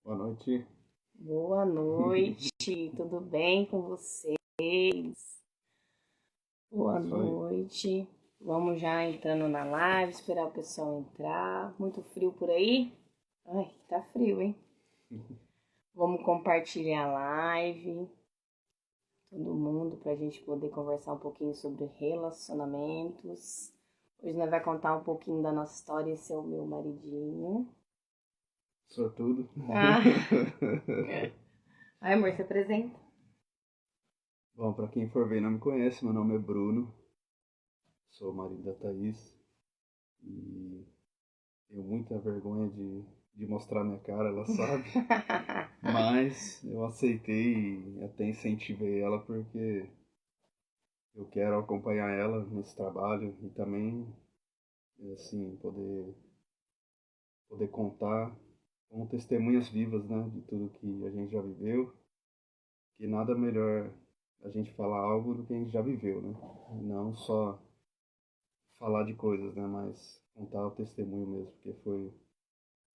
Boa noite. Boa noite, tudo bem com vocês? Boa Isso aí. noite. Vamos já entrando na live, esperar o pessoal entrar. Muito frio por aí? Ai, tá frio, hein? Vamos compartilhar a live, todo mundo, pra gente poder conversar um pouquinho sobre relacionamentos. Hoje nós vamos contar um pouquinho da nossa história. Esse é o meu maridinho. Sortudo. Ah, ai, amor, se apresenta. Bom, pra quem for ver e não me conhece, meu nome é Bruno. Sou o marido da Thaís. E tenho muita vergonha de mostrar minha cara, ela sabe. Mas eu aceitei e até incentivei ela porque eu quero acompanhar ela nesse trabalho e também, assim, poder contar como testemunhas vivas, né, de tudo que a gente já viveu. Que nada melhor a gente falar algo do que a gente já viveu, né? Não só falar de coisas, né? Mas contar o testemunho mesmo, porque foi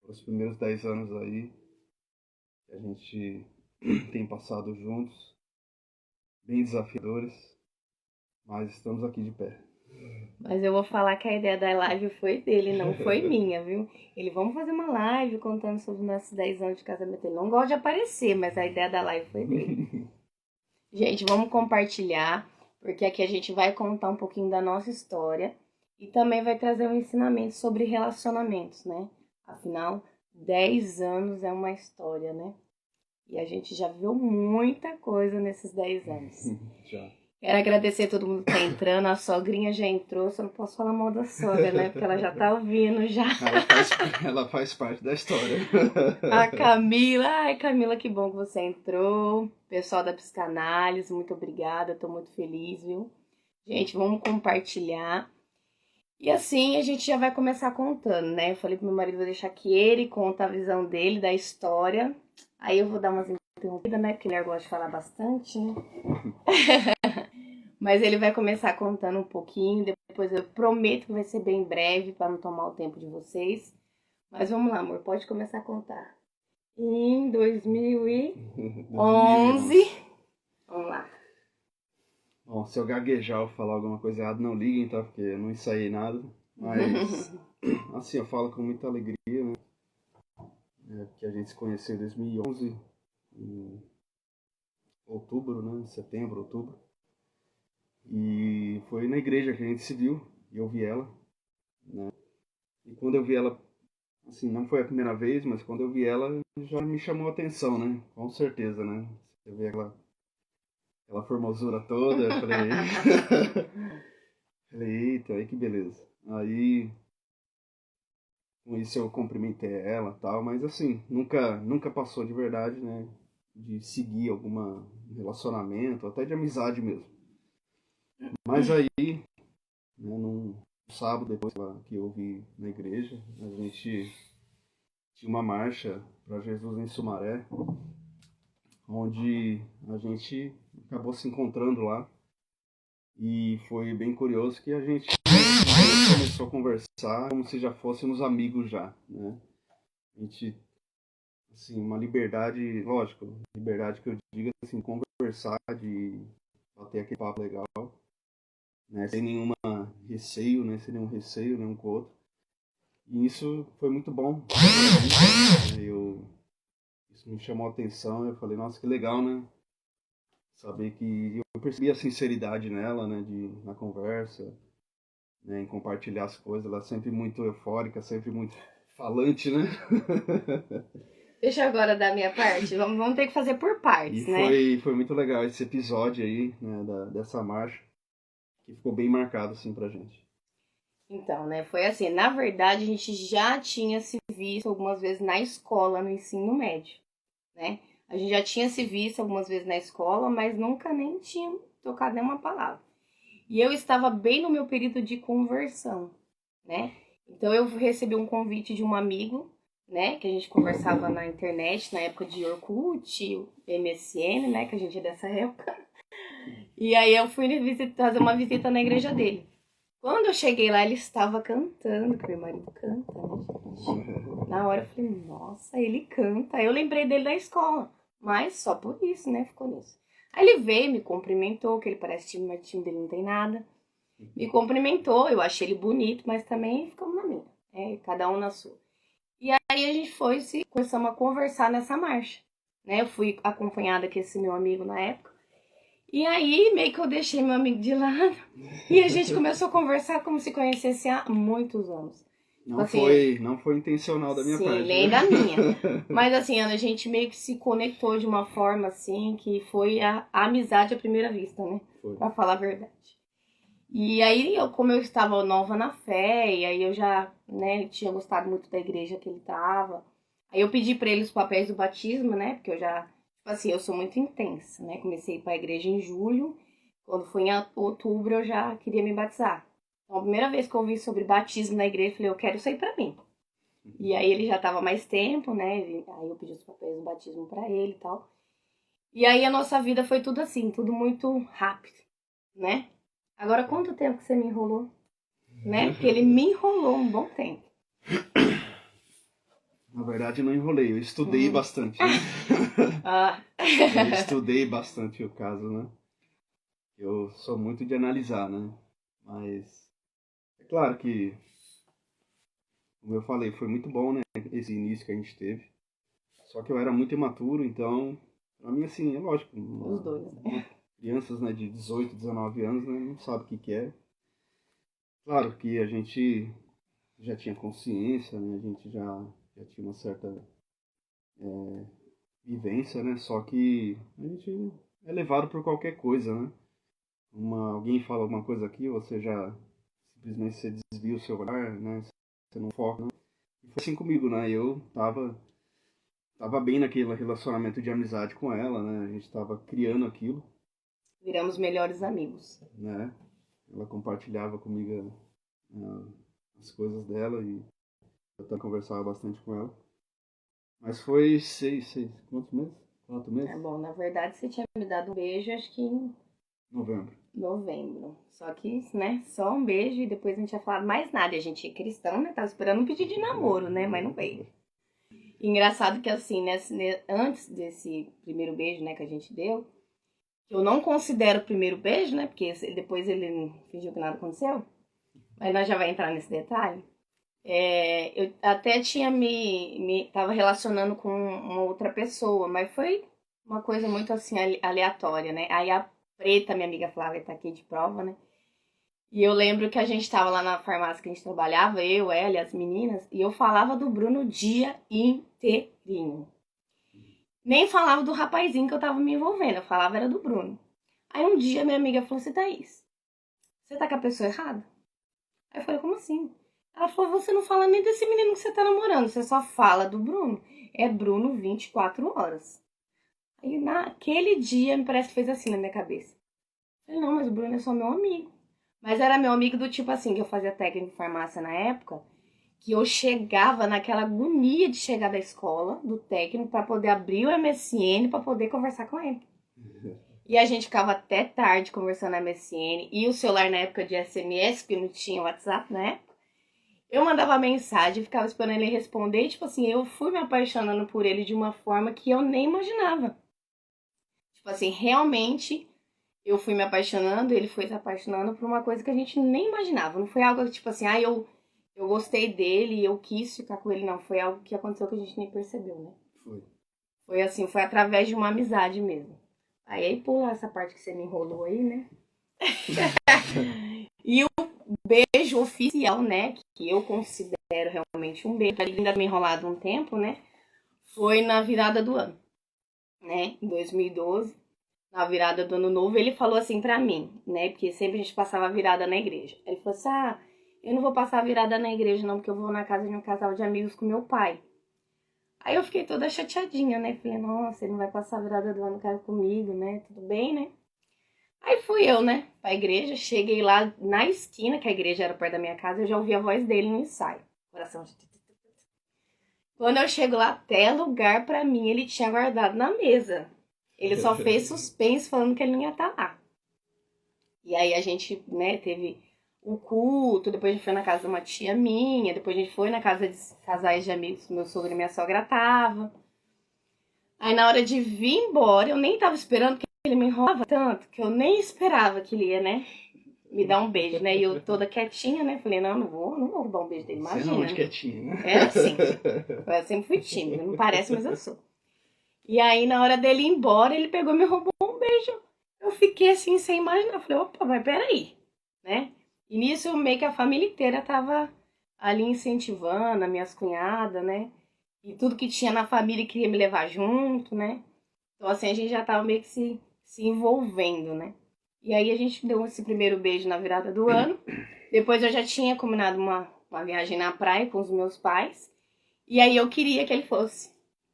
os primeiros 10 anos aí que a gente tem passado juntos, bem desafiadores, mas estamos aqui de pé. Mas eu vou falar que a ideia da live foi dele, não foi minha, viu? Ele, vamos fazer uma live contando sobre os nossos 10 anos de casamento. Ele não gosta de aparecer, mas a ideia da live foi dele. Gente, vamos compartilhar, porque aqui a gente vai contar um pouquinho da nossa história e também vai trazer um ensinamento sobre relacionamentos, né? Afinal, 10 anos é uma história, né? E a gente já viu muita coisa nesses 10 anos. Já. Quero agradecer a todo mundo que tá entrando. A sogrinha já entrou, só não posso falar mal da sogra, né? Porque ela já tá ouvindo já. Ela faz parte da história. A Camila. Ai, Camila, que bom que você entrou. Pessoal da psicanálise, muito obrigada. Tô muito feliz, viu? Gente, vamos compartilhar. E assim a gente já vai começar contando, né? Eu falei pro meu marido, vou deixar que ele conta a visão dele, da história. Aí eu vou dar umas interrompidas, né? Porque ele gosta de falar bastante, né? Mas ele vai começar contando um pouquinho, depois eu prometo que vai ser bem breve para não tomar o tempo de vocês. Mas vamos lá, amor, pode começar a contar. Em 2011, 2011. vamos lá. Bom, se eu gaguejar ou falar alguma coisa errada, não liguem, tá? Porque eu não ensaiei nada. Mas, assim, eu falo com muita alegria, que a gente se conheceu em 2011, em outubro, né? Setembro, outubro. E foi na igreja que a gente se viu, e eu vi ela, né? E quando eu vi ela, assim, não foi a primeira vez, mas quando eu vi ela, já me chamou a atenção, né? Com certeza, né? Você vê aquela formosura toda, eu falei, falei, eita, aí que beleza. Aí, com isso eu cumprimentei ela e tal, mas assim, nunca passou de verdade, né? De seguir algum relacionamento, até de amizade mesmo. Mas aí, né, num sábado, depois que eu vi na igreja, a gente tinha uma marcha para Jesus em Sumaré, onde a gente acabou se encontrando lá. E foi bem curioso que a gente começou a conversar como se já fôssemos amigos já, né? A gente, assim, uma liberdade, lógico, liberdade que eu digo, assim, conversar, de bater aquele papo legal, né? Sem nenhuma receio, né? Sem nenhum receio, nenhum com o outro. E isso foi muito bom. Isso me chamou a atenção, eu falei, nossa, que legal, né? Saber que eu percebi a sinceridade nela, né? Na conversa, né? Em compartilhar as coisas. Ela é sempre muito eufórica, sempre muito falante, né? Deixa eu agora dar a minha parte. Vamos ter que fazer por partes, E né? foi muito legal esse episódio aí, né? Dessa marcha, que ficou bem marcado, assim, pra gente. Então, né? Foi assim, na verdade, a gente já tinha se visto algumas vezes na escola, no ensino médio, né? A gente já tinha se visto algumas vezes na escola, mas nunca nem tinha tocado nenhuma palavra. E eu estava bem no meu período de conversão, né? Então eu recebi um convite de um amigo, né? Que a gente conversava na internet, na época de Orkut, MSN, né? Que a gente é dessa época. E aí eu fui fazer uma visita na igreja dele. Quando eu cheguei lá, ele estava cantando, que meu marido canta, né, gente? Na hora eu falei, nossa, ele canta. Aí eu lembrei dele da escola, mas só por isso, né, ficou nisso. Aí ele veio, me cumprimentou, que ele parece tímido, mas time dele não tem nada. Me cumprimentou, eu achei ele bonito, mas também ficamos na minha, cada um na sua. E aí a gente começamos a conversar nessa marcha, né? Eu fui acompanhada com esse meu amigo na época. E aí, meio que eu deixei meu amigo de lado. E a gente começou a conversar como se conhecesse há muitos anos. Não, assim, não foi intencional da minha parte. Sim, nem da minha. Mas assim, a gente meio que se conectou de uma forma assim, que foi a amizade à primeira vista, né? Foi. Pra falar a verdade. E aí, como eu estava nova na fé, e aí eu já, né, tinha gostado muito da igreja que ele estava. Aí eu pedi para ele os papéis do batismo, né? Porque eu já... Tipo assim, eu sou muito intensa, né? Comecei a ir pra igreja em julho. Quando foi em outubro, eu já queria me batizar. Então, a primeira vez que eu ouvi sobre batismo na igreja, eu falei, eu quero isso aí pra mim. E aí ele já tava mais tempo, né? Aí eu pedi os papéis do batismo pra ele e tal. E aí a nossa vida foi tudo assim, tudo muito rápido, né? Agora, quanto tempo que você me enrolou? Né? Porque ele me enrolou um bom tempo. Na verdade, não enrolei, eu estudei bastante. Né? Eu estudei bastante o caso, né? Eu sou muito de analisar, né? Mas é claro que, como eu falei, foi muito bom, né? Esse início que a gente teve. Só que eu era muito imaturo, então, pra mim, assim, é lógico. Os dois. Crianças, né, de 18, 19 anos, né, não sabe o que é. Claro que a gente já tinha consciência, né? A gente já tinha uma certa vivência, né? Só que a gente é levado por qualquer coisa, né? Alguém fala alguma coisa aqui, você já simplesmente você desvia o seu olhar, né? Você não foca, né? E foi assim comigo, né? Eu tava bem naquele relacionamento de amizade com ela, né? A gente tava criando aquilo. Viramos melhores amigos. Né? Ela compartilhava comigo as coisas dela e eu também conversava bastante com ela. Mas foi quantos meses? 4 meses? É bom, na verdade você tinha me dado um beijo, acho que em novembro. Só que, né, só um beijo e depois não tinha falado mais nada. A gente é cristão, né? Tava esperando um pedido de namoro, né? Mas não veio. Engraçado que assim, antes desse primeiro beijo, né, que a gente deu, eu não considero o primeiro beijo, né? Porque depois ele fingiu que nada aconteceu. Mas nós já vai entrar nesse detalhe. Eu até tinha tava relacionando com uma outra pessoa, mas foi uma coisa muito assim aleatória, né? Aí a Preta, minha amiga Flávia, tá aqui de prova, né? E eu lembro que a gente tava lá na farmácia que a gente trabalhava, eu, ela e as meninas, e eu falava do Bruno o dia inteirinho. Nem falava do rapazinho que eu tava me envolvendo, eu falava era do Bruno. Aí um dia minha amiga falou assim, Thaís, você tá com a pessoa errada? Aí eu falei, como assim? Ela falou, você não fala nem desse menino que você tá namorando, você só fala do Bruno. É Bruno 24 horas. Aí naquele dia me parece que fez assim na minha cabeça. Eu falei, não, mas o Bruno é só meu amigo. Mas era meu amigo do tipo assim, que eu fazia técnico de farmácia na época, que eu chegava naquela agonia de chegar da escola, do técnico, para poder abrir o MSN, para poder conversar com ele. E a gente ficava até tarde conversando no MSN. E o celular na época de SMS, porque não tinha WhatsApp na época. Eu mandava mensagem, ficava esperando ele responder. E, tipo assim, eu fui me apaixonando por ele de uma forma que eu nem imaginava. Tipo assim, realmente eu fui me apaixonando, ele foi se apaixonando por uma coisa que a gente nem imaginava. Não foi algo tipo assim, eu gostei dele e eu quis ficar com ele, não. Foi algo que aconteceu que a gente nem percebeu, né? Foi assim, foi através de uma amizade mesmo. Aí pula essa parte que você me enrolou aí, né? E o beijo oficial, né? Que eu considero realmente um beijo, ainda me enrolado um tempo, né? Foi na virada do ano, né? Em 2012, na virada do ano novo, ele falou assim pra mim, né? Porque sempre a gente passava a virada na igreja. Ele falou assim, eu não vou passar a virada na igreja não, porque eu vou na casa de um casal de amigos com meu pai. Aí eu fiquei toda chateadinha, né? Falei, nossa, ele não vai passar a virada do ano comigo, né? Tudo bem, né? Aí fui eu, né, pra igreja. Cheguei lá na esquina, que a igreja era perto da minha casa, eu já ouvi a voz dele no ensaio. Coração. Quando eu chego lá, até lugar pra mim ele tinha guardado na mesa. Ele só fez suspense falando que ele não ia estar lá. E aí a gente, né, teve o culto, depois a gente foi na casa de uma tia minha, depois a gente foi na casa de casais de amigos que meu sogro e minha sogra tava. Aí na hora de vir embora, eu nem tava esperando, porque ele me enrolava tanto, que eu nem esperava que ele ia, né, me dar um beijo, né? E eu toda quietinha, né? Falei, não vou roubar um beijo dele, Você imagina. não é quietinha, né? Era assim. Eu sempre fui tímida, não parece, mas eu sou. E aí, na hora dele ir embora, ele pegou e me roubou um beijo. Eu fiquei assim, sem imaginar. Eu falei, opa, mas peraí, né? E nisso, meio que a família inteira tava ali incentivando, as minhas cunhadas, né? E tudo que tinha na família queria me levar junto, né? Então, assim, a gente já tava meio que se envolvendo, né? E aí a gente deu esse primeiro beijo na virada do ano. Depois eu já tinha combinado uma viagem na praia com os meus pais. E aí eu queria que ele fosse,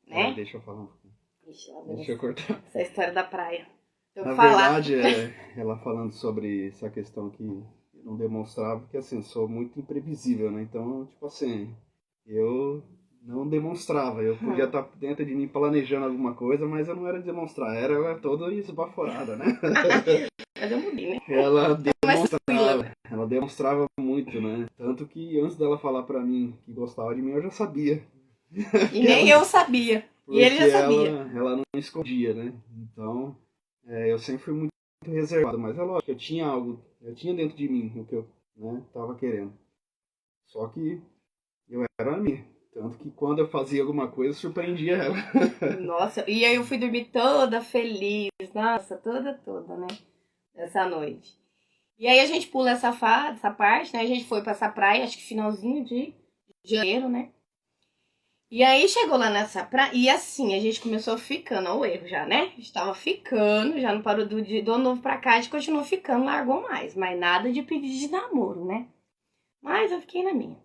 né? Deixa eu falar um pouquinho. Ixi, Deixa eu cortar. essa história da praia. Na verdade, ela falando sobre essa questão que não demonstrava, que assim, sou muito imprevisível, né? Então, tipo assim, eu não demonstrava. Eu podia estar dentro de mim planejando alguma coisa, mas eu não era de demonstrar. Era toda esbaforada, né? Mas eu mudei, né? Ela demonstrava muito, né? Tanto que antes dela falar pra mim que gostava de mim, eu já sabia. E nem eu sabia. E ele já sabia. Ela não escondia, né? Então, eu sempre fui muito reservado, mas é lógico, eu tinha dentro de mim o que eu, né, tava querendo. Só que eu era a minha. Tanto que quando eu fazia alguma coisa, surpreendia ela. Nossa, e aí eu fui dormir toda feliz. Nossa, toda, né? Essa noite. E aí a gente pula essa parte, né? A gente foi pra essa praia, acho que finalzinho de janeiro, né? E aí chegou lá nessa praia, e assim, a gente começou ficando, ó o erro já, né? A gente tava ficando, já não parou do ano novo pra cá, a gente continuou ficando, largou mais. Mas nada de pedir de namoro, né? Mas eu fiquei na minha.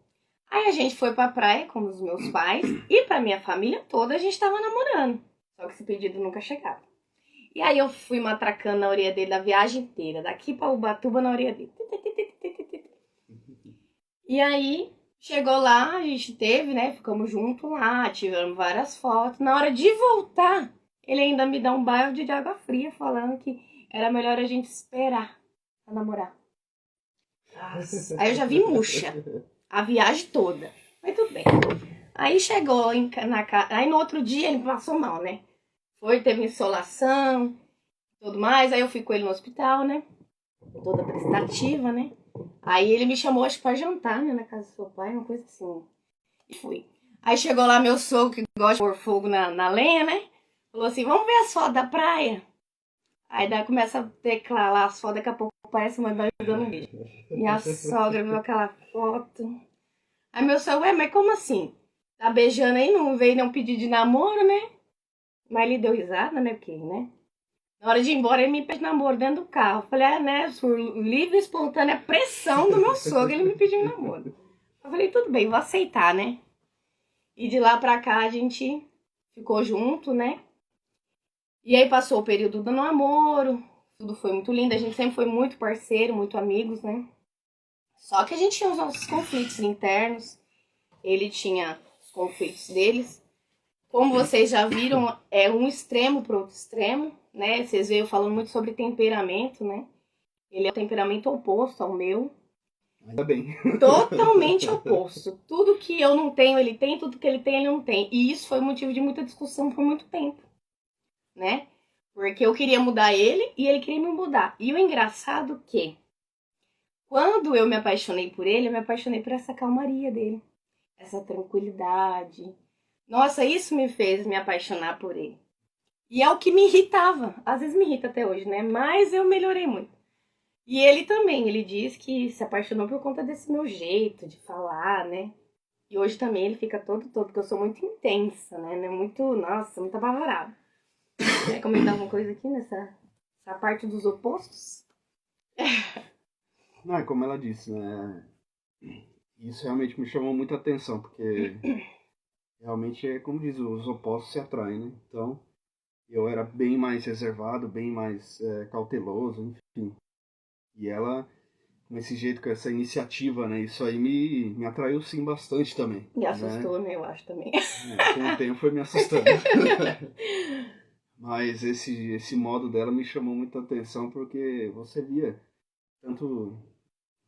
Aí a gente foi pra praia com os meus pais, e pra minha família toda a gente tava namorando. Só que esse pedido nunca chegava. E aí eu fui matracando na orelha dele a viagem inteira, daqui pra Ubatuba na orelha dele. E aí, chegou lá, a gente teve, né? Ficamos juntos lá, tiramos várias fotos. Na hora de voltar, ele ainda me dá um balde de água fria, falando que era melhor a gente esperar pra namorar. Nossa. Aí eu já vi murcha a viagem toda. Mas tudo bem. Aí chegou na casa. Aí no outro dia ele passou mal, né? Teve insolação, tudo mais. Aí eu fui com ele no hospital, né? Toda prestativa, né? Aí ele me chamou, acho que pra jantar, né? Na casa do seu pai, uma coisa assim. E fui. Aí chegou lá meu sogro, que gosta de pôr fogo na lenha, né? Falou assim, vamos ver as fotos da praia? Aí daí começa a teclar lá as fotos, daqui a pouco parece uma mãe dando um beijo. Minha sogra viu aquela foto. Aí meu sogro, mas como assim? Tá beijando aí, não veio nenhum pedido de namoro, né? Mas ele deu risada, né? Porque, né? Na hora de ir embora, ele me pediu namoro dentro do carro. Eu falei, né? Por livre e espontânea pressão do meu sogro, ele me pediu namoro. Eu falei, tudo bem, vou aceitar, né? E de lá pra cá, a gente ficou junto, né? E aí passou o período do namoro, tudo foi muito lindo. A gente sempre foi muito parceiro, muito amigos, né? Só que a gente tinha os nossos conflitos internos. Ele tinha os conflitos deles. Como vocês já viram, é um extremo para outro extremo, né? Vocês veio falando muito sobre temperamento, né? Ele é o temperamento oposto ao meu. Ainda bem. Totalmente oposto. Tudo que eu não tenho, ele tem. Tudo que ele tem, ele não tem. E isso foi motivo de muita discussão por muito tempo, né? Porque eu queria mudar ele e ele queria me mudar. E o engraçado é que, quando eu me apaixonei por ele, eu me apaixonei por essa calmaria dele. Essa tranquilidade. Nossa, isso me fez me apaixonar por ele. E é o que me irritava. Às vezes me irrita até hoje, né? Mas eu melhorei muito. E ele também, ele diz que se apaixonou por conta desse meu jeito de falar, né? E hoje também ele fica todo, porque eu sou muito intensa, né? Muito, nossa, muito apavorada. Quer comentar alguma coisa aqui nessa parte dos opostos? Não, é como ela disse, né? Isso realmente me chamou muita atenção, porque realmente é como diz, os opostos se atraem, né? Então, eu era bem mais reservado, bem mais cauteloso, enfim. E ela, com esse jeito, com essa iniciativa, né? Isso aí me atraiu sim bastante também. Me assustou, né? Eu acho também. Com o tempo foi me assustando. Mas esse modo dela me chamou muita atenção, porque você via tanto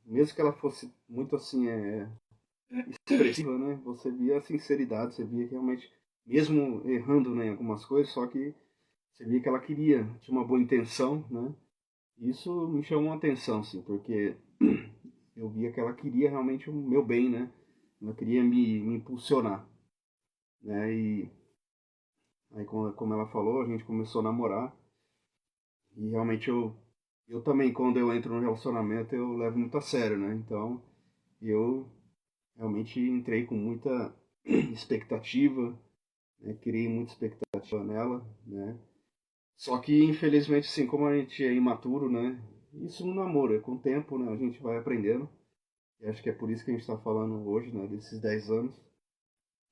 mesmo que ela fosse muito assim, expressiva, né? Você via a sinceridade, você via que realmente, mesmo errando, né, em algumas coisas, só que você via que ela queria, tinha uma boa intenção, né? Isso me chamou a atenção, assim, porque eu via que ela queria realmente o meu bem, né? Ela queria me impulsionar, né? E aí, como ela falou, a gente começou a namorar e realmente eu também, quando eu entro no relacionamento, eu levo muito a sério, né? Então, eu realmente entrei com muita expectativa, né? Criei muita expectativa nela, né? Só que, infelizmente, assim, como a gente é imaturo, né? Isso no namoro, é com o tempo, né? A gente vai aprendendo. E acho que é por isso que a gente está falando hoje, né? Desses 10 anos.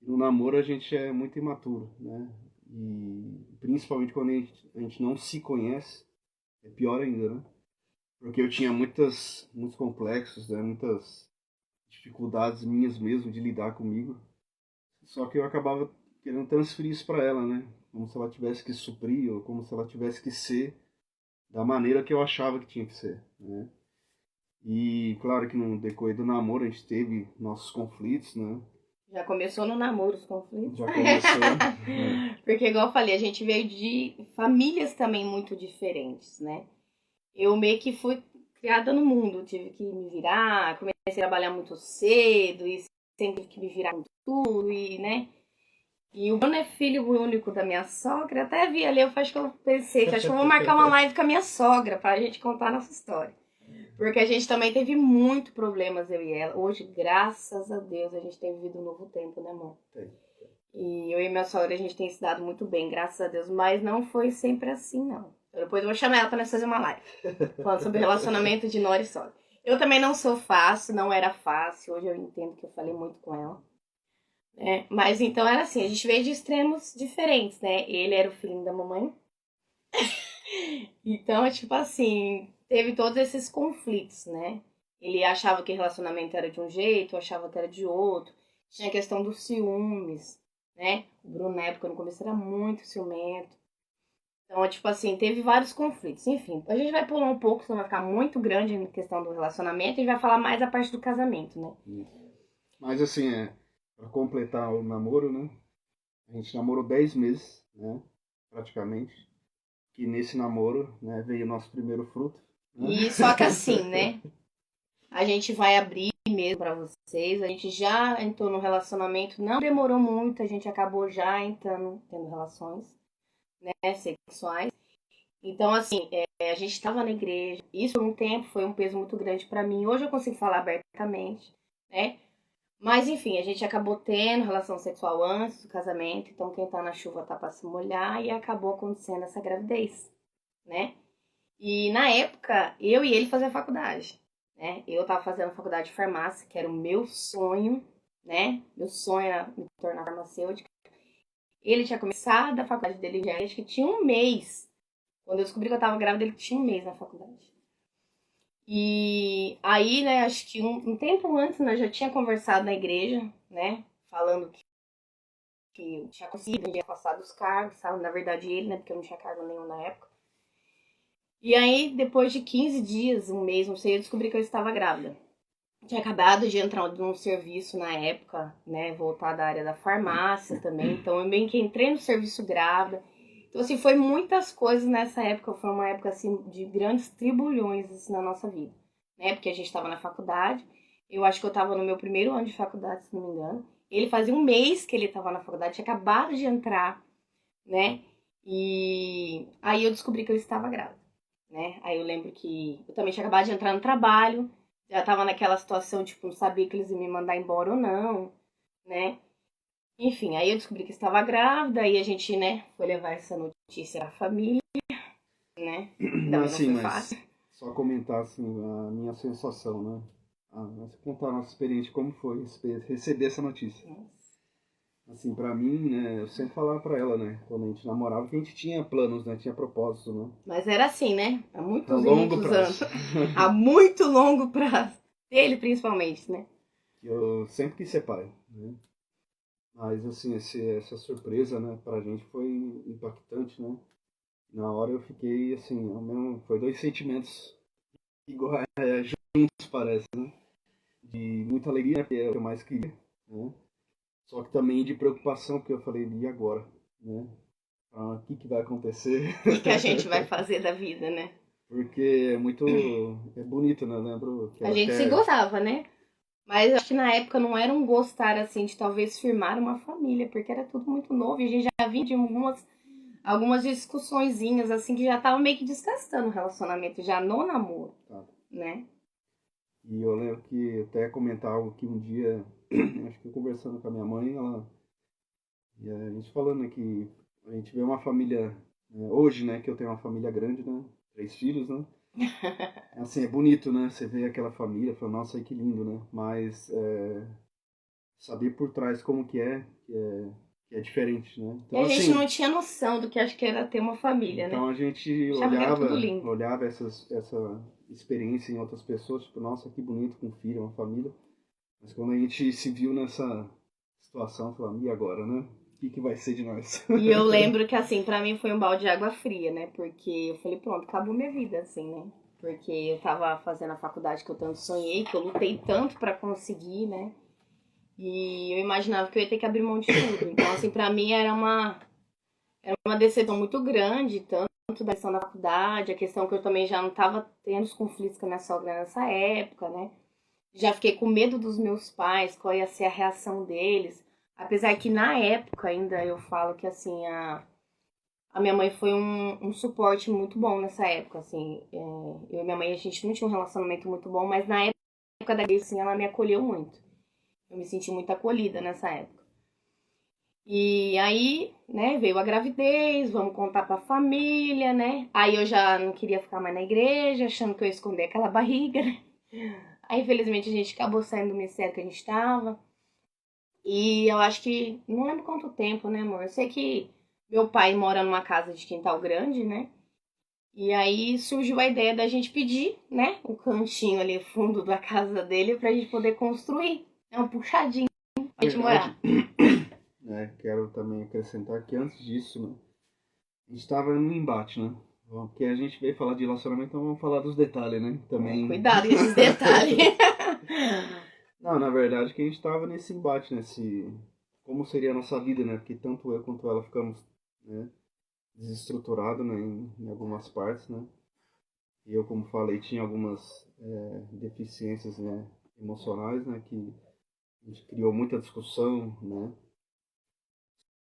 No namoro a gente é muito imaturo, né? E principalmente quando a gente não se conhece, é pior ainda, né? Porque eu tinha muitos complexos, né? Muitas dificuldades minhas mesmo de lidar comigo. Só que eu acabava querendo transferir isso para ela, né? Como se ela tivesse que suprir, ou como se ela tivesse que ser da maneira que eu achava que tinha que ser, né? E claro que no decorrer do namoro a gente teve nossos conflitos, né? Já começou no namoro os conflitos. Já começou, né? Porque, igual eu falei, a gente veio de famílias também muito diferentes, né? Eu meio que fui criada no mundo, tive que me virar, comecei a trabalhar muito cedo e sempre tive que me virar com tudo, e, né? E o Bruno é filho único da minha sogra, até vi ali, eu acho que eu pensei que acho que eu vou marcar uma live com a minha sogra pra gente contar a nossa história. Porque a gente também teve muito problemas, eu e ela. Hoje, graças a Deus, a gente tem vivido um novo tempo, né, amor? Tem. E eu e minha sogra, a gente tem se dado muito bem, graças a Deus. Mas não foi sempre assim, não. Depois eu vou chamar ela pra nós fazer uma live. Falando sobre relacionamento de nora e sogra. Eu também não sou fácil, não era fácil. Hoje eu entendo que eu falei muito com ela. Mas então era assim, a gente veio de extremos diferentes, né? Ele era o filhinho da mamãe. Então, tipo assim, teve todos esses conflitos, né? Ele achava que relacionamento era de um jeito, eu achava que era de outro. Tinha a questão dos ciúmes, né? O Bruno, na época, no começo, era muito ciumento. Então, tipo assim, teve vários conflitos. Enfim, a gente vai pular um pouco, senão vai ficar muito grande na questão do relacionamento e vai falar mais a parte do casamento, né? Mas assim, para completar o namoro, né? A gente namorou 10 meses, né? Praticamente. Que nesse namoro, né, veio o nosso primeiro fruto. Né? E só que assim, né? A gente vai abrir mesmo pra vocês. A gente já entrou no relacionamento, não demorou muito, a gente acabou já entrando, tendo relações, né, sexuais. Então, assim, a gente estava na igreja. Isso por um tempo foi um peso muito grande pra mim. Hoje eu consigo falar abertamente, né? Mas, enfim, a gente acabou tendo relação sexual antes do casamento. Então, quem tá na chuva tá pra se molhar. E acabou acontecendo essa gravidez, né? E, na época, eu e ele fazia faculdade, né? Eu tava fazendo faculdade de farmácia, que era o meu sonho, né? Meu sonho era me tornar farmacêutica. Ele tinha começado a faculdade dele já, acho que tinha um mês. Quando eu descobri que eu tava grávida, ele tinha um mês na faculdade. E aí, né, acho que um tempo antes, nós já tinha conversado na igreja, né, falando que eu tinha conseguido me afastar dos cargos, sabe? Na verdade, ele, né, porque eu não tinha cargo nenhum na época. E aí, depois de 15 dias, um mês, não sei, eu descobri que eu estava grávida. Eu tinha acabado de entrar num serviço na época, né, voltado à área da farmácia também. Então, eu meio que entrei no serviço grávida. Então, assim, foi muitas coisas nessa época. Foi uma época, assim, de grandes tribulhões assim, na nossa vida. Né? Porque a gente estava na faculdade. Eu acho que eu estava no meu primeiro ano de faculdade, se não me engano. Ele fazia um mês que ele estava na faculdade, tinha acabado de entrar, né? E aí eu descobri que eu estava grávida, né? Aí eu lembro que eu também tinha acabado de entrar no trabalho. Já estava naquela situação, tipo, não sabia que eles iam me mandar embora ou não, né? Enfim, aí eu descobri que estava grávida, aí a gente, né, foi levar essa notícia à família, né? Também não Assim, foi mas fácil. só comentar assim, a minha sensação, né? Contar a nossa experiência, como foi receber essa notícia. Assim, pra mim, né, eu sempre falava pra ela, né, quando a gente namorava, que a gente tinha planos, né, tinha propósito, né? Mas era assim, né? Há A muitos e longo muitos prazo. anos. Há muito longo prazo. Ele, principalmente, né? Eu sempre quis ser pai, né? Mas, assim, essa surpresa, né, pra gente foi impactante, né? Na hora eu fiquei, assim, ao mesmo, foi dois sentimentos igual, juntos, parece, né? De muita alegria, né? Porque é o que eu mais queria, né? Só que também de preocupação, porque eu falei, e agora? Né? O que vai acontecer? O que a gente vai fazer da vida, né? Porque é muito. É bonito, né? Eu lembro que A ela gente se até. gostava, né? Mas eu acho que na época não era um gostar assim de talvez firmar uma família, porque era tudo muito novo e a gente já vinha de algumas discussõezinhas assim que já estavam meio que desgastando o relacionamento, já no namoro, Tá. né? E eu lembro que até comentar algo que um dia, acho que eu conversando com a minha mãe, e a gente falando que a gente vê uma família, hoje, né, que eu tenho uma família grande, né, 3 filhos, né, assim, é bonito, né, você vê aquela família, fala, nossa, que lindo, né, mas saber por trás como que é diferente, né, E então a gente assim, não tinha noção do que acho que era ter uma família, né? então a gente Achava que era tudo lindo. olhava essa experiência em outras pessoas, tipo, nossa, que bonito com um filho, uma família. Mas quando a gente se viu nessa situação, falando, e agora, né? O que vai ser de nós? E eu lembro que, assim, pra mim foi um balde de água fria, né? Porque eu falei, pronto, acabou minha vida, assim, né? Porque eu tava fazendo a faculdade que eu tanto sonhei, que eu lutei tanto pra conseguir, né? E eu imaginava que eu ia ter que abrir mão de tudo. Então, assim, pra mim era uma decepção muito grande, tanto da questão da faculdade, a questão que eu também já não tava tendo os conflitos com a minha sogra nessa época, né? Já fiquei com medo dos meus pais, qual ia ser a reação deles. Apesar que na época ainda eu falo que assim, a minha mãe foi um suporte muito bom nessa época, assim. Eu e minha mãe, a gente não tinha um relacionamento muito bom, mas na época da assim, ela me acolheu muito. Eu me senti muito acolhida nessa época. E aí, né, veio a gravidez, vamos contar pra família, né? Aí eu já não queria ficar mais na igreja, achando que eu ia esconder aquela barriga, né? Aí, infelizmente, a gente acabou saindo do ministério que a gente tava. E eu acho que, não lembro quanto tempo, né, amor? Eu sei que meu pai mora numa casa de quintal grande, né? E aí surgiu a ideia da gente pedir, né, o cantinho ali, fundo da casa dele, pra gente poder construir. É um puxadinho pra Na gente verdade, morar. né, quero também acrescentar que antes disso, né, a gente estava num embate, né? Porque a gente veio falar de relacionamento, então vamos falar dos detalhes, né? Também. Cuidado com esses detalhes. Não, na verdade que a gente estava nesse embate, nesse. Como seria a nossa vida, né? Porque tanto eu quanto ela ficamos, né, desestruturados, né, em algumas partes, né? E eu, como falei, tinha algumas deficiências, né, emocionais, né, que a gente criou muita discussão, né.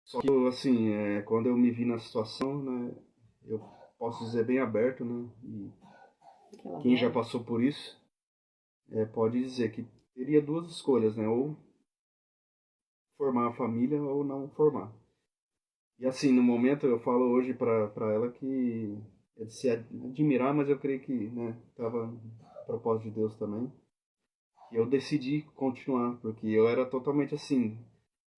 Só que, assim, quando eu me vi na situação, né, eu posso dizer bem aberto, né, e quem já passou por isso pode dizer que teria duas escolhas, né, ou formar a família ou não formar. E assim, no momento eu falo hoje para ela que é de se admirar, mas eu creio que, né, estava a propósito de Deus também. E eu decidi continuar, porque eu era totalmente assim,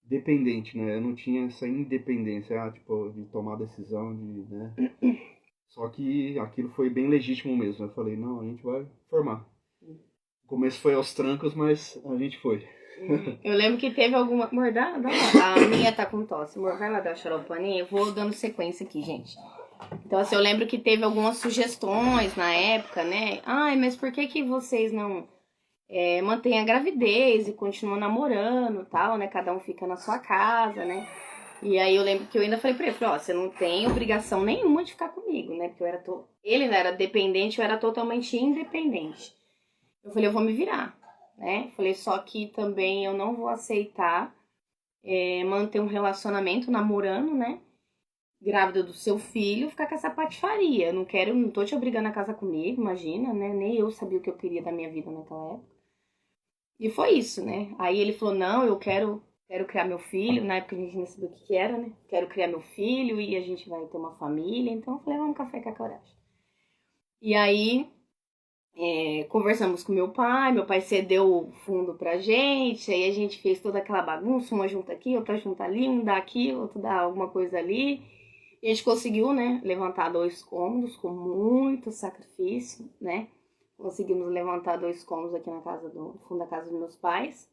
dependente, né? Eu não tinha essa independência, tipo, de tomar decisão, né? Só que aquilo foi bem legítimo mesmo. Eu falei, não, a gente vai formar. O começo foi aos trancos, mas a gente foi. Eu lembro que teve alguma. Amor, dá lá. A minha tá com tosse. Amor, vai lá dar xaropaninha. Eu vou dando sequência aqui, gente. Então, assim, eu lembro que teve algumas sugestões na época, né? Ai, mas por que vocês não mantêm a gravidez e continuam namorando e tal, né? Cada um fica na sua casa, né? E aí eu lembro que eu ainda falei pra ele, ó, você não tem obrigação nenhuma de ficar comigo, né? Porque ele não era dependente, eu era totalmente independente. Eu falei, eu vou me virar, né? Falei, só que também eu não vou aceitar manter um relacionamento namorando, né? Grávida do seu filho, ficar com essa patifaria. Eu não tô te obrigando a casar comigo, imagina, né? Nem eu sabia o que eu queria da minha vida naquela época. E foi isso, né? Aí ele falou, não, eu quero criar meu filho. Na época a gente nem sabia o que era, né? Quero criar meu filho e a gente vai ter uma família. Então eu falei, vamos café com a coragem. E aí conversamos com meu pai cedeu o fundo pra gente, aí a gente fez toda aquela bagunça, uma junta aqui, outra junta ali, um dá aqui, outro dá alguma coisa ali. E a gente conseguiu, né, levantar 2 cômodos com muito sacrifício, né? Conseguimos levantar 2 cômodos aqui no fundo da casa dos meus pais.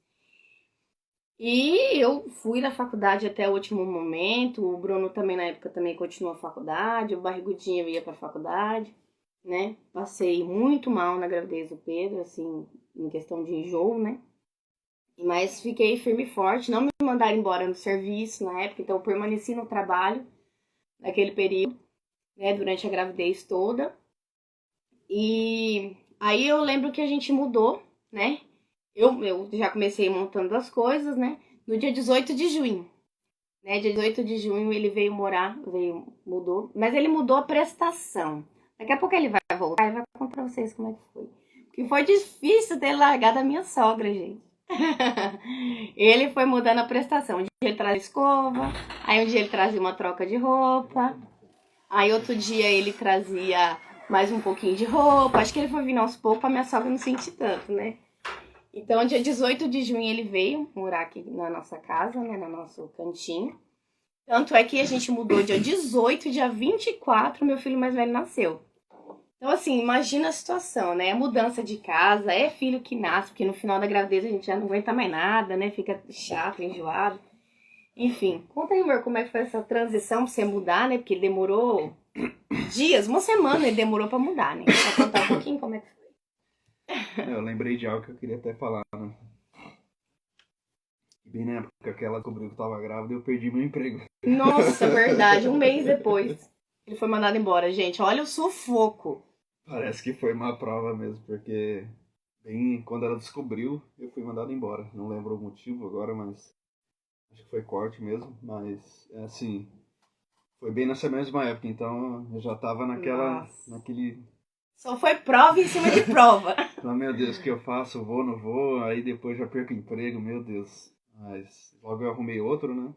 E eu fui na faculdade até o último momento, o Bruno também na época também continuou a faculdade, o Barrigudinho ia pra faculdade. né? Passei muito mal na gravidez do Pedro, assim, em questão de enjoo, né? Mas fiquei firme e forte, não me mandaram embora no serviço na época, então eu permaneci no trabalho naquele período, né, durante a gravidez toda. E aí eu lembro que a gente mudou, né? Eu já comecei montando as coisas, né? No dia 18 de junho. Né? Dia 18 de junho ele mudou. Mas ele mudou a prestação. Daqui a pouco ele vai voltar e vai contar pra vocês como é que foi. Porque foi difícil ter largado a minha sogra, gente. Ele foi mudando a prestação. Um dia ele trazia escova, aí um dia ele trazia uma troca de roupa, aí outro dia ele trazia mais um pouquinho de roupa. Acho que ele foi vindo aos poucos pra minha sogra não sentir tanto, né? Então, dia 18 de junho ele veio morar aqui na nossa casa, né, no nosso cantinho. Tanto é que a gente mudou dia 18 e dia 24 meu filho mais velho nasceu. Então, assim, imagina a situação, né? É mudança de casa, é filho que nasce, porque no final da gravidez a gente já não aguenta mais nada, né? Fica chato, enjoado. Enfim, conta aí, amor, como é que foi essa transição pra você mudar, né? Porque ele demorou dias, uma semana ele demorou pra mudar, né? Pra contar um pouquinho como é que foi. Eu lembrei de algo que eu queria até falar, né? Bem na época que ela descobriu que eu tava grávida, eu perdi meu emprego. Nossa, verdade, um mês depois ele foi mandado embora, gente. Olha o sufoco. Parece que foi uma prova mesmo, porque bem quando ela descobriu, eu fui mandado embora. Não lembro o motivo agora, mas acho que foi corte mesmo. Mas, assim, foi bem nessa mesma época, então eu já tava naquele... Só foi prova em cima de prova. Ah, meu Deus, o que eu faço? Vou, não vou? Aí depois já perco o emprego, meu Deus. Mas logo eu arrumei outro, né?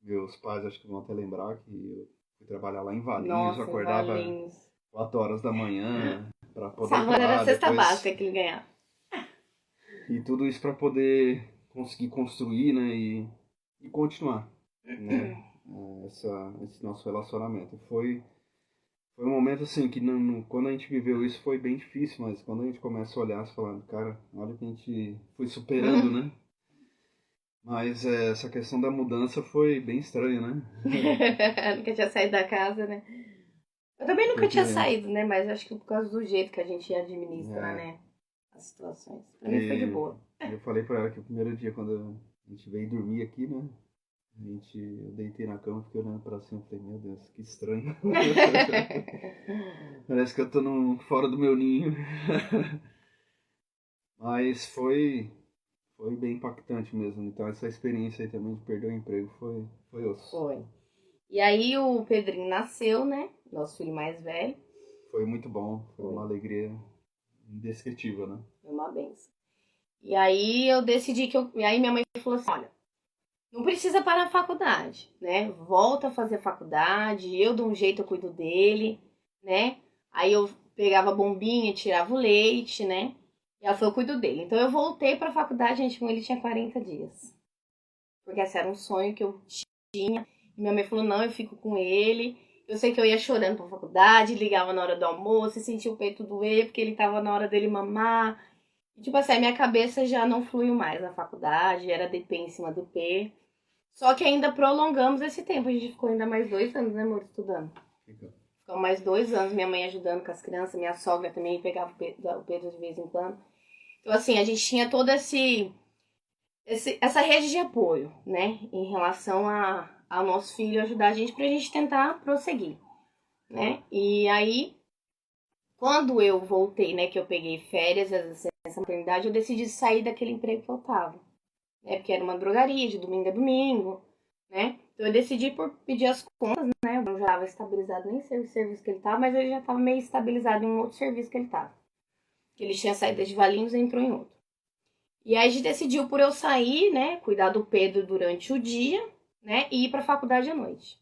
Meus pais acho que vão até lembrar que eu fui trabalhar lá em Valinhos, Nossa, eu acordava Valinhos. 4 horas da manhã pra poder Sábado era a cesta depois... básica que ele ganhava. E tudo isso pra poder conseguir construir, né? E continuar, né? Esse nosso relacionamento. Foi um momento assim que quando a gente viveu isso foi bem difícil, mas quando a gente começa a olhar, você falando, cara, olha o que a gente foi superando, né? Mas essa questão da mudança foi bem estranha, né? Nunca tinha saído da casa, né? Eu também nunca tinha saído, né? Mas acho que por causa do jeito que a gente administra, né? As situações. Pra mim foi de boa. Eu falei pra ela que o primeiro dia, quando a gente veio dormir aqui, né? Eu deitei na cama e fiquei olhando pra cima e falei, meu Deus, que estranho. Parece que eu tô fora do meu ninho. Mas foi bem impactante mesmo. Então essa experiência aí também de perder o emprego foi osso. Foi. E aí o Pedrinho nasceu, né? Nosso filho mais velho. Foi muito bom. Foi uma alegria indescritível, né? Foi uma benção. E aí eu decidi E aí minha mãe falou assim, olha, não precisa parar a faculdade, né? Volta a fazer faculdade, eu dou um jeito, eu cuido dele, né? Aí eu pegava a bombinha, tirava o leite, né? E ela falou, eu cuido dele. Então eu voltei pra faculdade, gente, com ele tinha 40 dias. Porque esse era um sonho que eu tinha. E minha mãe falou, não, eu fico com ele. Eu sei que eu ia chorando pra faculdade, ligava na hora do almoço, e sentia o peito doer, porque ele tava na hora dele mamar. E, tipo assim, a minha cabeça já não fluiu mais na faculdade, era DP em cima do P. Só que ainda prolongamos esse tempo. A gente ficou ainda mais 2 anos, né, amor, estudando. Ficou mais 2 anos, minha mãe ajudando com as crianças, minha sogra também pegava o Pedro de vez em quando. Então, assim, a gente tinha toda essa rede de apoio, né, em relação ao nosso filho ajudar a gente pra gente tentar prosseguir, né. E aí, quando eu voltei, né, que eu peguei férias, essa maternidade, eu decidi sair daquele emprego que eu tava. Né, porque era uma drogaria de domingo a domingo, né? Então eu decidi por pedir as contas, né? Eu não já estava estabilizado nem no serviço que ele estava, mas eu já estava meio estabilizado em um outro serviço que ele estava. Ele tinha saído de Valinhos e entrou em outro. E aí a gente decidiu por eu sair, né? Cuidar do Pedro durante o dia, né? E ir pra faculdade à noite.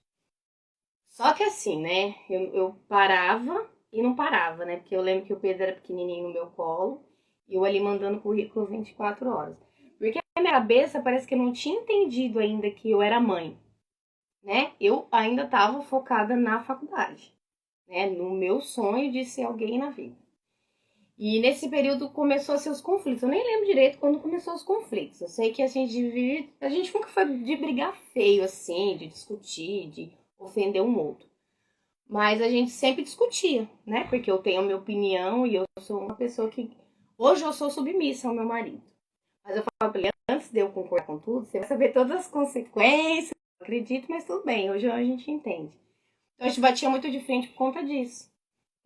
Só que assim, né? Eu parava e não parava, né? Porque eu lembro que o Pedro era pequenininho no meu colo e eu ali mandando currículo 24 horas. Porque na minha cabeça parece que eu não tinha entendido ainda que eu era mãe, né? Eu ainda estava focada na faculdade, né? No meu sonho de ser alguém na vida. E nesse período começou a ser os conflitos. Eu nem lembro direito quando começou os conflitos. Eu sei que a gente nunca foi de brigar feio, assim, de discutir, de ofender um outro. Mas a gente sempre discutia, né? Porque eu tenho a minha opinião e eu sou uma pessoa que... Hoje eu sou submissa ao meu marido. Mas eu falo pra ele, antes de eu concordar com tudo, você vai saber todas as consequências. Eu acredito, mas tudo bem. Hoje a gente entende. Então a gente batia muito de frente por conta disso,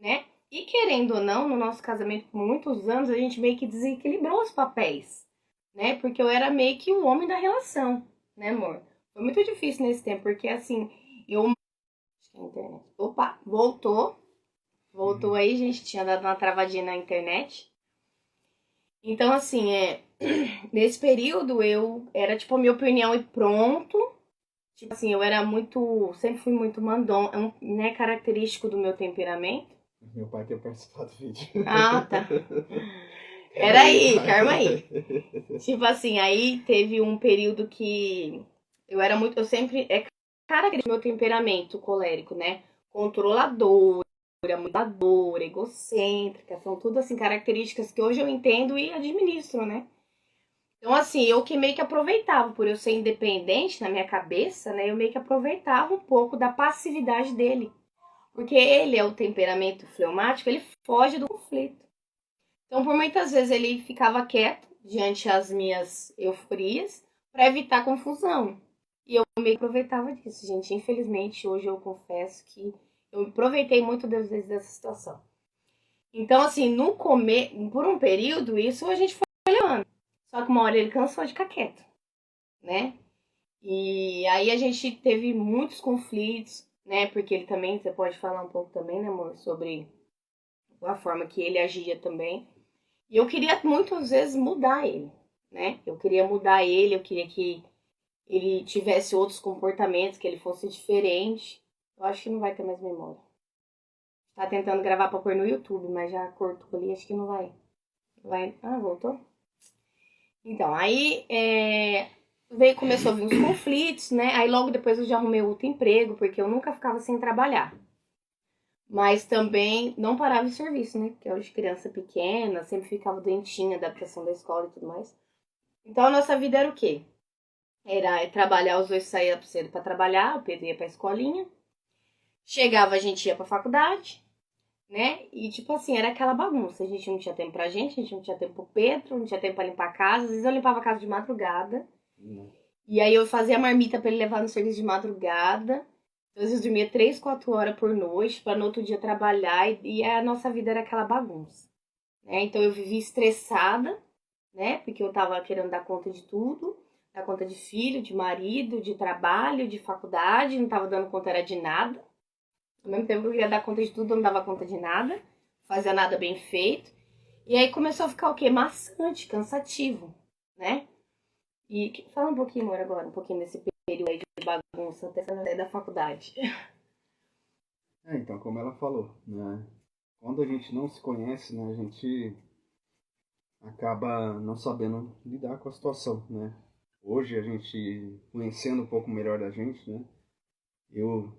né? E querendo ou não, no nosso casamento por muitos anos, a gente meio que desequilibrou os papéis, né? Porque eu era meio que o homem da relação, né, amor? Foi muito difícil nesse tempo, porque assim, eu... Internet. Opa, voltou. Voltou aí, gente. Tinha dado uma travadinha na internet. Então, assim, nesse período eu era tipo a minha opinião e pronto. Tipo assim, eu era muito. Sempre fui muito mandona, né? Característico do meu temperamento. Meu pai tem participado do vídeo. Ah, tá. Peraí, calma aí. Tipo assim, aí teve um período que eu era muito. Eu sempre. É característico do meu temperamento colérico, né? Controladora, manipuladora, egocêntrica. São tudo assim características que hoje eu entendo e administro, né? Então, assim, eu que meio que aproveitava, por eu ser independente na minha cabeça, né? Eu meio que aproveitava um pouco da passividade dele. Porque ele é o temperamento fleumático, ele foge do conflito. Então, por muitas vezes, ele ficava quieto diante das minhas euforias para evitar confusão. E eu meio que aproveitava disso, gente. Infelizmente, hoje eu confesso que eu aproveitei muito das vezes dessa situação. Então, assim, por um período, isso a gente foi olhando. Só que uma hora ele cansou de ficar quieto, né? E aí a gente teve muitos conflitos, né? Porque ele também, você pode falar um pouco também, né, amor? Sobre a forma que ele agia também. E eu queria muitas vezes mudar ele, né? Eu queria mudar ele, eu queria que ele tivesse outros comportamentos, que ele fosse diferente. Eu acho que não vai ter mais memória. Tá tentando gravar pra pôr no YouTube, mas já cortou ali, acho que não vai. Ah, voltou? Então, aí começou a vir os conflitos, né? Aí logo depois eu já arrumei outro emprego, porque eu nunca ficava sem trabalhar. Mas também não parava de serviço, né? Porque eu era de criança pequena, sempre ficava doentinha, adaptação da escola e tudo mais. Então a nossa vida era o quê? Era trabalhar, os dois saíam cedo pra trabalhar, o Pedro ia pra escolinha. Chegava, a gente ia pra faculdade, né? E tipo assim, era aquela bagunça. A gente não tinha tempo pra gente, a gente não tinha tempo pro Pedro, não tinha tempo pra limpar a casa. Às vezes eu limpava a casa de madrugada. E aí eu fazia a marmita pra ele levar no serviço de madrugada. Às vezes eu dormia 3, 4 horas por noite pra no outro dia trabalhar. E a nossa vida era aquela bagunça, né? Então eu vivia estressada, né? Porque eu tava querendo dar conta de tudo. Dar conta de filho, de marido, de trabalho, de faculdade. Não tava dando conta era de nada. Ao mesmo tempo eu ia dar conta de tudo, eu não dava conta de nada. Fazia nada bem feito. E aí começou a ficar o quê? Maçante, cansativo, né? E fala um pouquinho, amor, agora. Um pouquinho desse período aí de bagunça até sair da faculdade. Então, como ela falou, né? Quando a gente não se conhece, né? A gente acaba não sabendo lidar com a situação, né? Hoje, a gente conhecendo um pouco melhor da gente, né?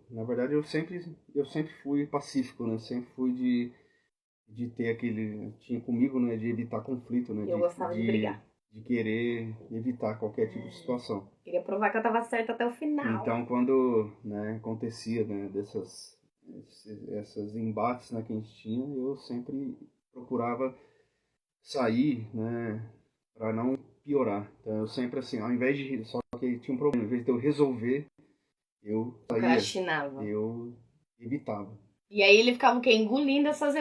Na verdade, eu sempre fui pacífico, né? Sempre fui de ter tinha comigo, né? De evitar conflito, né? Eu gostava de brigar. De querer evitar qualquer tipo de situação. Queria provar que eu tava certa até o final. Então, quando, né, acontecia, né, esses embates, né, que a gente tinha, eu sempre procurava sair, né, para não piorar. Então, eu sempre assim, ao invés de... Só que tinha um problema, ao invés de eu resolver, eu saía, Procrastinava. eu evitava. E aí ele ficava o quê? Engolindo essas